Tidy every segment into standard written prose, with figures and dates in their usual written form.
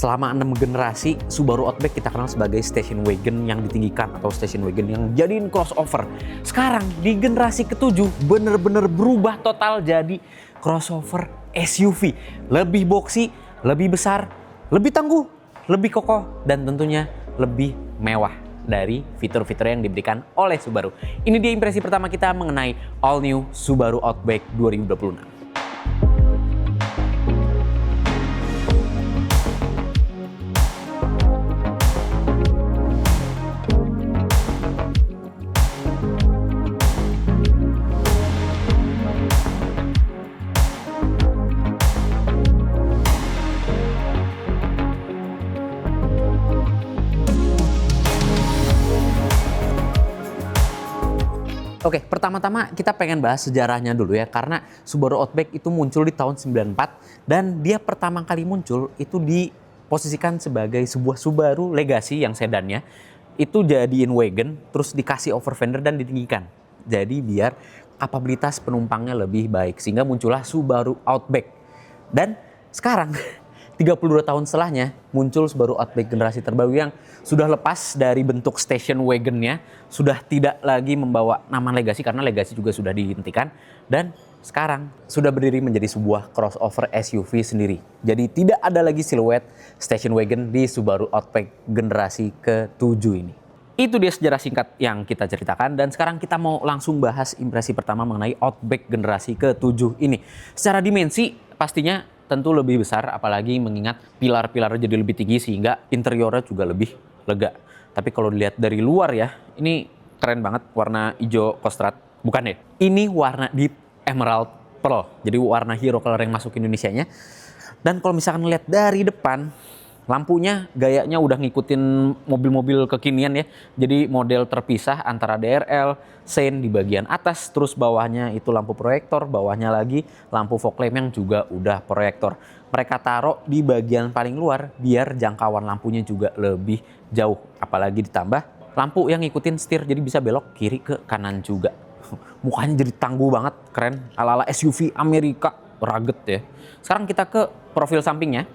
Selama 6 generasi, Subaru Outback kita kenal sebagai station wagon yang ditinggikan atau station wagon yang jadiin crossover. Sekarang di generasi ke-7 bener-bener berubah total jadi crossover SUV. Lebih boxy, lebih besar, lebih tangguh, lebih kokoh, dan tentunya lebih mewah dari fitur-fitur yang diberikan oleh Subaru. Ini dia impresi pertama kita mengenai all new Subaru Outback 2026. Oke, pertama-tama kita pengen bahas sejarahnya dulu ya, karena Subaru Outback itu muncul di tahun 94 dan dia pertama kali muncul itu diposisikan sebagai sebuah Subaru Legacy yang sedannya itu jadiin wagon, terus dikasih over fender dan ditinggikan. Jadi biar kapabilitas penumpangnya lebih baik, sehingga muncullah Subaru Outback. Dan sekarang 32 tahun setelahnya muncul Subaru Outback generasi terbaru yang sudah lepas dari bentuk station wagonnya, sudah tidak lagi membawa nama Legacy karena Legacy juga sudah dihentikan, dan sekarang sudah berdiri menjadi sebuah crossover SUV sendiri. Jadi tidak ada lagi siluet station wagon di Subaru Outback generasi ke-7 ini. Itu dia sejarah singkat yang kita ceritakan, dan sekarang kita mau langsung bahas impresi pertama mengenai Outback generasi ke-7 ini. Secara dimensi pastinya tentu lebih besar, apalagi mengingat pilar-pilar jadi lebih tinggi sehingga interiornya juga lebih lega. Tapi kalau dilihat dari luar ya, ini keren banget warna hijau kostrat. Bukan ya? Ini warna deep emerald pearl. Jadi warna hero color yang masuk Indonesianya. Dan kalau misalkan lihat dari depan, lampunya gayanya udah ngikutin mobil-mobil kekinian ya. Jadi model terpisah antara DRL, Saint di bagian atas, terus bawahnya itu lampu proyektor, bawahnya lagi lampu fog lamp yang juga udah proyektor. Mereka taruh di bagian paling luar biar jangkauan lampunya juga lebih jauh. Apalagi ditambah lampu yang ngikutin setir, jadi bisa belok kiri ke kanan juga. Mukanya jadi tangguh banget, keren. Ala-ala SUV Amerika, rugged ya. Sekarang kita ke profil sampingnya.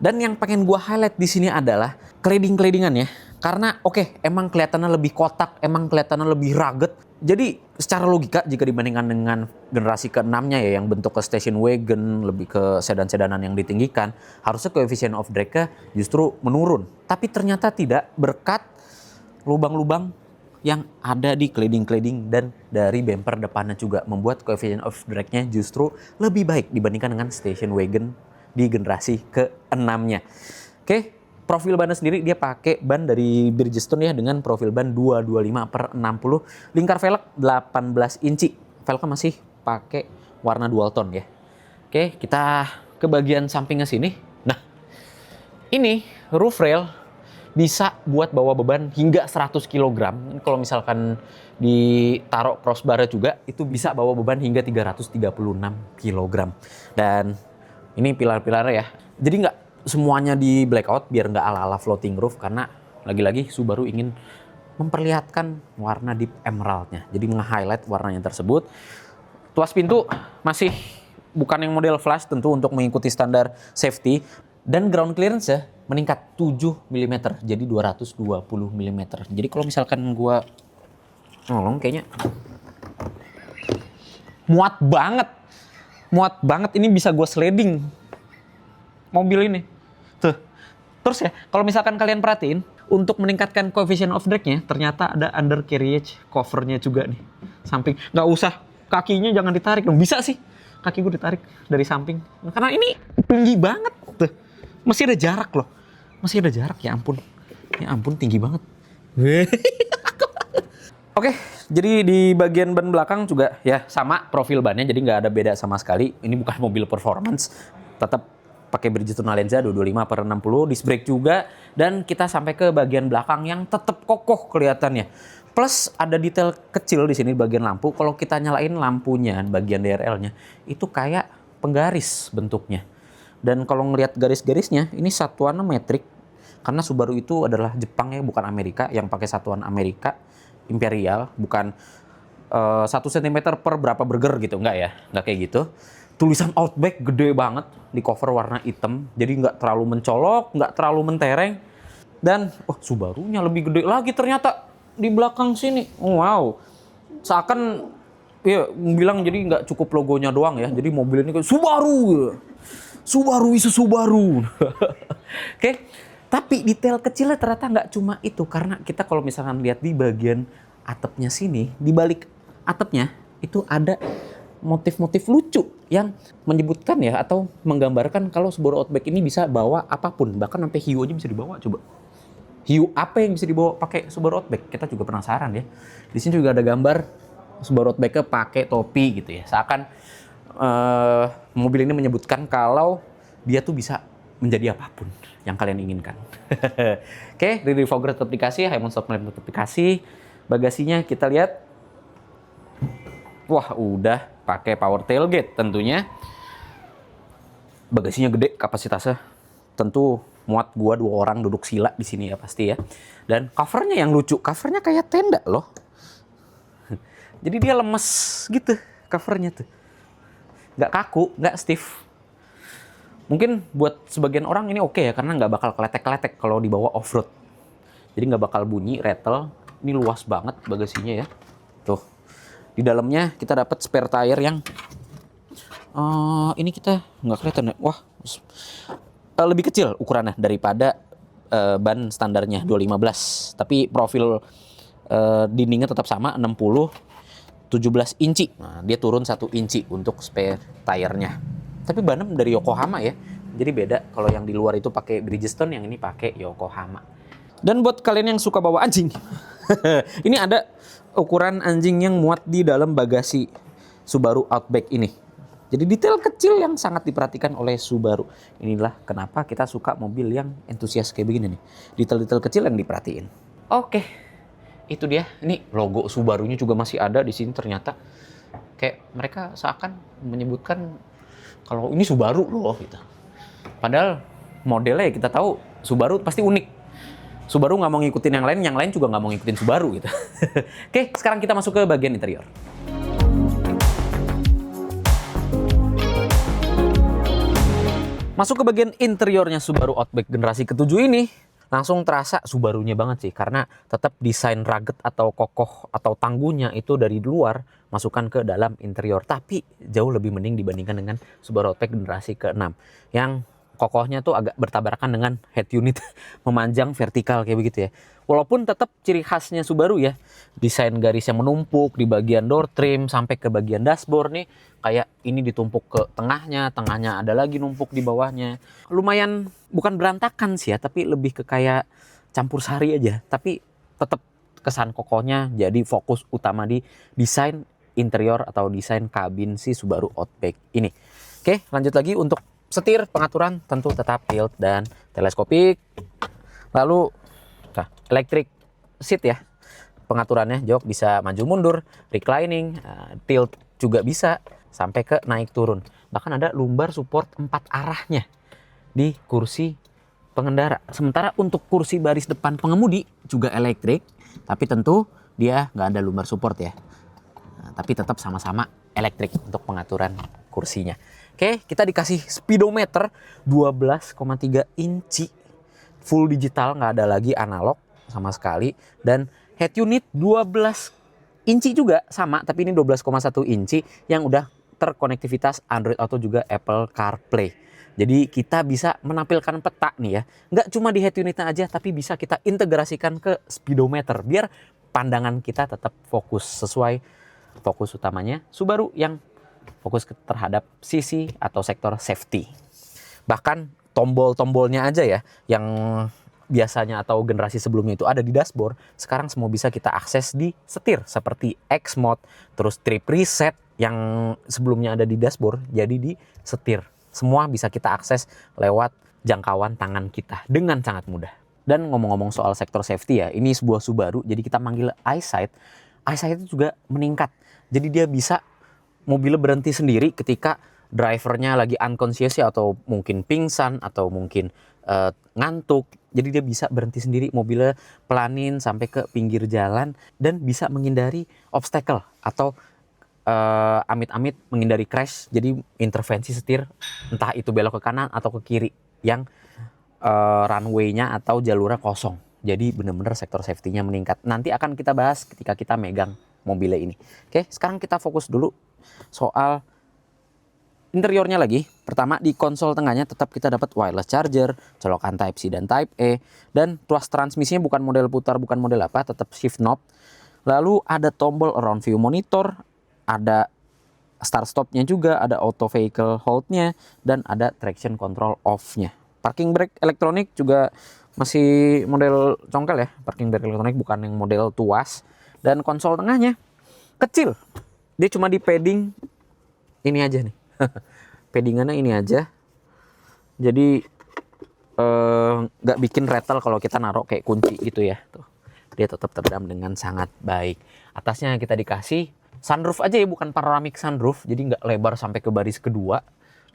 Dan yang pengen gua highlight di sini adalah cladding-claddingan ya. Karena emang kelihatannya lebih kotak, emang kelihatannya lebih rugged. Jadi secara logika jika dibandingkan dengan generasi ke-6-nya ya yang bentuk ke station wagon, lebih ke sedan-sedanan yang ditinggikan, harusnya coefficient of drag-nya justru menurun. Tapi ternyata tidak, berkat lubang-lubang yang ada di cladding-cladding dan dari bumper depannya juga membuat coefficient of drag-nya justru lebih baik dibandingkan dengan station wagon di generasi ke-6-nya. Oke, profil bannya sendiri dia pakai ban dari Bridgestone ya dengan profil ban 225/60, lingkar velg 18 inci. Velgnya masih pakai warna dual tone ya. Oke, kita ke bagian sampingnya sini. Nah, ini roof rail bisa buat bawa beban hingga 100 kg. Kalau misalkan ditaruh crossbar juga itu bisa bawa beban hingga 336 kg. Dan ini pilar-pilarnya ya. Jadi nggak semuanya di blackout biar nggak ala-ala floating roof, karena lagi-lagi Subaru ingin memperlihatkan warna deep emeraldnya. Jadi meng-highlight warnanya tersebut. Tuas pintu masih bukan yang model flash tentu untuk mengikuti standar safety. Dan ground clearance ya meningkat 7 mm jadi 220 mm. Jadi kalau misalkan gua nolong kayaknya muat banget ini, bisa gue sliding mobil ini tuh. Terus ya kalau misalkan kalian perhatiin, untuk meningkatkan coefficient of drag-nya ternyata ada undercarriage covernya juga nih samping. Nggak usah kakinya, jangan ditarik dong, bisa sih kaki gue ditarik dari samping karena ini tinggi banget tuh. Masih ada jarak loh, masih ada jarak, ya ampun tinggi banget. Oke, jadi di bagian ban belakang juga ya sama profil bannya, jadi nggak ada beda sama sekali. Ini bukan mobil performance, tetap pakai Bridgestone Alenza 225/60, disc brake juga, dan kita sampai ke bagian belakang yang tetap kokoh kelihatannya. Plus ada detail kecil di sini bagian lampu. Kalau kita nyalain lampunya bagian DRL-nya itu kayak penggaris bentuknya. Dan kalau ngelihat garis-garisnya ini satuannya metrik, karena Subaru itu adalah Jepang ya, bukan Amerika yang pakai satuan Amerika imperial, bukan 1 cm per berapa burger gitu, enggak ya, enggak kayak gitu. Tulisan Outback gede banget di cover warna hitam, jadi nggak terlalu mencolok, nggak terlalu mentereng. Dan Subarunya lebih gede lagi ternyata di belakang sini. Wow, seakan ya bilang jadi nggak cukup logonya doang ya. Jadi mobil ini kayak Subaru, Subaru isu Subaru. Oke, tapi detail kecilnya ternyata nggak cuma itu, karena kita kalau misalkan lihat di bagian atapnya sini, di balik atapnya itu ada motif-motif lucu yang menyebutkan ya atau menggambarkan kalau Subaru Outback ini bisa bawa apapun, bahkan sampai hiu aja bisa dibawa. Coba hiu apa yang bisa dibawa pakai Subaru Outback? Kita juga penasaran ya. Di sini juga ada gambar Subaru Outback pakai topi gitu ya. Seakan mobil ini menyebutkan kalau dia tuh bisa menjadi apapun yang kalian inginkan. Oke, rear defogger tetap dikasih, high mount stop lamp tetap dikasih. Bagasinya kita lihat. Wah, udah pakai power tailgate tentunya. Bagasinya gede, kapasitasnya tentu muat gua 2 orang duduk sila di sini ya pasti ya. Dan covernya yang lucu, covernya kayak tenda loh. Jadi dia lemes gitu covernya tuh. Nggak kaku, nggak stiff. Mungkin buat sebagian orang ini oke ya, karena nggak bakal keletek-keletek kalau dibawa off-road. Jadi nggak bakal bunyi, rattle. Ini luas banget bagasinya ya. Tuh. Di dalamnya kita dapat spare tire yang ini kita nggak kelihatan ya. Wah, lebih kecil ukurannya daripada ban standarnya 215. Tapi profil dindingnya tetap sama 60 17 inci. Nah, dia turun 1 inci untuk spare tire-nya. Tapi bannya dari Yokohama ya. Jadi beda, kalau yang di luar itu pakai Bridgestone, yang ini pakai Yokohama. Dan buat kalian yang suka bawa anjing, ini ada ukuran anjing yang muat di dalam bagasi Subaru Outback ini. Jadi detail kecil yang sangat diperhatikan oleh Subaru. Inilah kenapa kita suka mobil yang entusias kayak begini nih. Detail-detail kecil yang diperhatiin. Oke, itu dia. Ini logo Subarunya juga masih ada di sini ternyata. Kayak mereka seakan menyebutkan kalau ini Subaru loh gitu. Padahal modelnya ya kita tahu Subaru pasti unik. Subaru nggak mau ngikutin yang lain juga nggak mau ngikutin Subaru gitu. Oke, sekarang kita masuk ke bagian interior. Masuk ke bagian interiornya Subaru Outback generasi ke-7 ini, langsung terasa Subarunya banget sih, karena tetap desain rugged atau kokoh atau tangguhnya itu dari luar masukkan ke dalam interior. Tapi jauh lebih mending dibandingkan dengan Subaru Outback generasi ke-6 yang kokohnya tuh agak bertabrakan dengan head unit memanjang vertikal kayak begitu ya. Walaupun tetap ciri khasnya Subaru ya, desain garis yang menumpuk di bagian door trim sampai ke bagian dashboard nih, kayak ini ditumpuk ke tengahnya ada lagi numpuk di bawahnya. Lumayan bukan berantakan sih ya, tapi lebih ke kayak campur sari aja. Tapi tetap kesan kokohnya jadi fokus utama di desain interior atau desain kabin si Subaru Outback ini. Oke, lanjut lagi untuk setir, pengaturan tentu tetap tilt dan teleskopik. Lalu electric seat ya. Pengaturannya jok bisa maju mundur, reclining, tilt juga bisa sampai ke naik turun. Bahkan ada lumbar support 4 arahnya di kursi pengendara. Sementara untuk kursi baris depan pengemudi juga elektrik, tapi tentu dia nggak ada lumbar support ya. Tapi tetap sama-sama elektrik untuk pengaturan kursinya. Oke, kita dikasih speedometer 12,3 inci. Full digital, nggak ada lagi analog sama sekali. Dan head unit 12 inci juga sama, tapi ini 12,1 inci yang udah terkonektivitas Android Auto juga Apple CarPlay. Jadi kita bisa menampilkan peta nih ya. Nggak cuma di head unitnya aja, tapi bisa kita integrasikan ke speedometer. Biar pandangan kita tetap fokus sesuai fokus utamanya Subaru yang fokus terhadap sisi atau sektor safety. Bahkan tombol-tombolnya aja ya, yang biasanya atau generasi sebelumnya itu ada di dashboard, sekarang semua bisa kita akses di setir seperti X mode, terus trip reset yang sebelumnya ada di dashboard jadi di setir. Semua bisa kita akses lewat jangkauan tangan kita dengan sangat mudah. Dan ngomong-ngomong soal sektor safety ya, ini sebuah Subaru, jadi kita manggil EyeSight. EyeSight itu juga meningkat. Jadi dia bisa mobilnya berhenti sendiri ketika drivernya lagi unconscious ya, atau mungkin pingsan atau mungkin ngantuk. Jadi dia bisa berhenti sendiri, mobilnya pelanin sampai ke pinggir jalan dan bisa menghindari obstacle atau amit-amit menghindari crash, jadi intervensi setir entah itu belok ke kanan atau ke kiri yang runway-nya atau jalurnya kosong. Jadi benar-benar sektor safety-nya meningkat. Nanti akan kita bahas ketika kita megang mobilnya ini. Oke, sekarang kita fokus dulu soal interiornya lagi. Pertama, di konsol tengahnya tetap kita dapat wireless charger, colokan Type C dan Type E, dan tuas transmisinya bukan model putar, bukan model apa, tetap shift knob. Lalu ada tombol around view monitor, ada start stopnya juga, ada auto vehicle hold-nya, dan ada traction control off-nya. Parking brake elektronik juga masih model congkel ya, parking brake elektronik bukan yang model tuas. Dan konsol tengahnya kecil, dia cuma di padding ini aja nih. Paddingannya ini aja, jadi nggak bikin rattle kalau kita naruh kayak kunci gitu ya. Tuh, dia tetap teredam dengan sangat baik. Atasnya kita dikasih sunroof aja ya, bukan panoramic sunroof, jadi nggak lebar sampai ke baris kedua.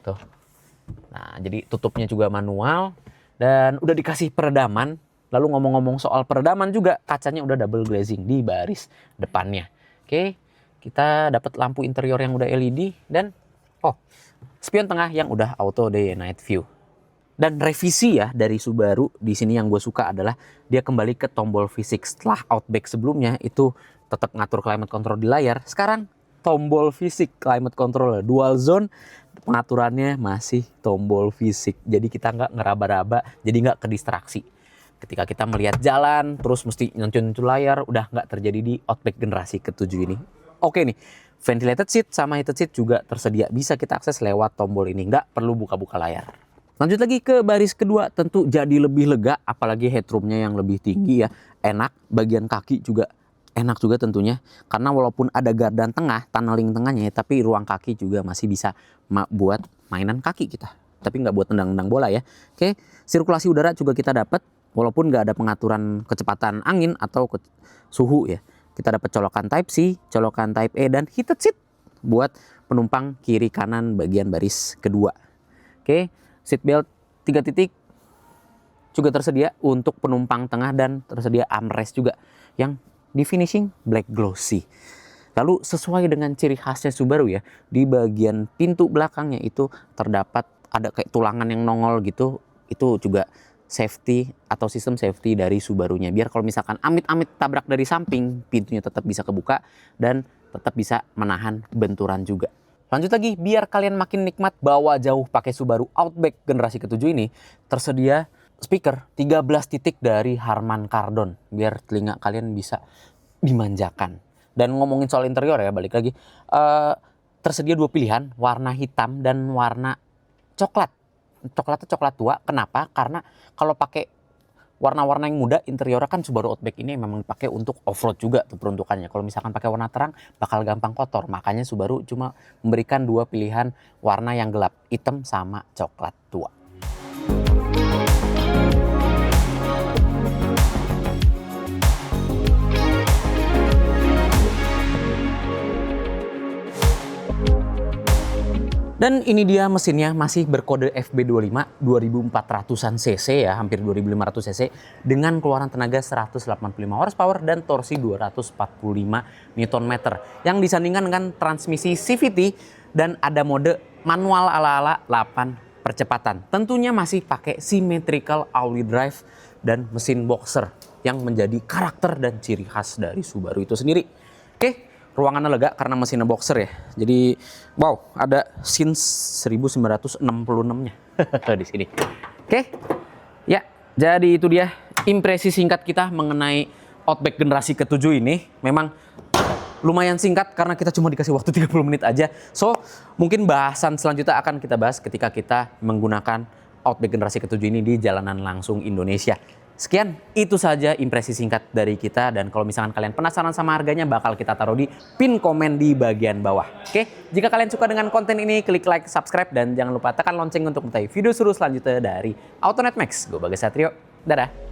Tuh, nah jadi tutupnya juga manual dan udah dikasih peredaman. Lalu ngomong-ngomong soal peredaman juga, kacanya udah double glazing di baris depannya. Oke, kita dapat lampu interior yang udah LED dan spion tengah yang udah auto day and night view. Dan revisi ya dari Subaru di sini yang gue suka adalah dia kembali ke tombol fisik. Setelah Outback sebelumnya itu tetap ngatur climate control di layar, sekarang tombol fisik climate control dual zone, pengaturannya masih tombol fisik. Jadi kita nggak ngeraba-raba, jadi nggak kedistraksi. Ketika kita melihat jalan, terus mesti nyuncun layar, udah nggak terjadi di Outback generasi ke-7 ini. Oke nih, ventilated seat sama heated seat juga tersedia. Bisa kita akses lewat tombol ini, nggak perlu buka-buka layar. Lanjut lagi ke baris kedua, tentu jadi lebih lega, apalagi headroomnya yang lebih tinggi ya. Enak, bagian kaki juga enak juga tentunya. Karena walaupun ada gardan tengah, tunneling tengahnya, tapi ruang kaki juga masih bisa buat mainan kaki kita. Tapi nggak buat tendang-tendang bola ya. Oke, sirkulasi udara juga kita dapat. Walaupun nggak ada pengaturan kecepatan angin atau suhu ya. Kita dapat colokan Type C, colokan Type E, dan heated seat buat penumpang kiri kanan bagian baris kedua. Oke, seat belt 3 titik juga tersedia untuk penumpang tengah dan tersedia armrest juga yang di finishing black glossy. Lalu sesuai dengan ciri khasnya Subaru ya, di bagian pintu belakangnya itu terdapat ada kayak tulangan yang nongol gitu, itu juga safety atau sistem safety dari Subarunya. Biar kalau misalkan amit-amit tabrak dari samping, pintunya tetap bisa kebuka dan tetap bisa menahan benturan juga. Lanjut lagi, biar kalian makin nikmat bawa jauh pakai Subaru Outback generasi ke-7 ini, tersedia speaker 13 titik dari Harman Kardon. Biar telinga kalian bisa dimanjakan. Dan ngomongin soal interior ya, balik lagi. Tersedia 2 pilihan, warna hitam dan warna coklat. Coklatnya coklat tua. Kenapa? Karena kalau pakai warna-warna yang muda, interiornya kan Subaru Outback ini memang dipakai untuk off-road juga tuh peruntukannya. Kalau misalkan pakai warna terang, bakal gampang kotor. Makanya Subaru cuma memberikan 2 pilihan warna yang gelap, hitam sama coklat tua. Dan ini dia mesinnya, masih berkode FB25 2400-an cc ya, hampir 2500 cc dengan keluaran tenaga 185 horsepower dan torsi 245 Nm yang disandingkan dengan transmisi CVT dan ada mode manual ala-ala 8 percepatan. Tentunya masih pakai symmetrical all-wheel drive dan mesin boxer yang menjadi karakter dan ciri khas dari Subaru itu sendiri. Oke. Ruangannya lega karena mesinnya boxer ya. Jadi wow, ada since 1966-nya di sini. Oke. Ya, jadi itu dia impresi singkat kita mengenai Outback generasi ke-7 ini. Memang lumayan singkat karena kita cuma dikasih waktu 30 menit aja. So, mungkin bahasan selanjutnya akan kita bahas ketika kita menggunakan Outback generasi ke-7 ini di jalanan langsung Indonesia. Sekian, itu saja impresi singkat dari kita. Dan kalau misalkan kalian penasaran sama harganya, bakal kita taruh di pin komen di bagian bawah. Oke, jika kalian suka dengan konten ini, klik like, subscribe, dan jangan lupa tekan lonceng untuk mengetahui video seru selanjutnya dari Autonet Max. Gue Bagas Satrio, dadah.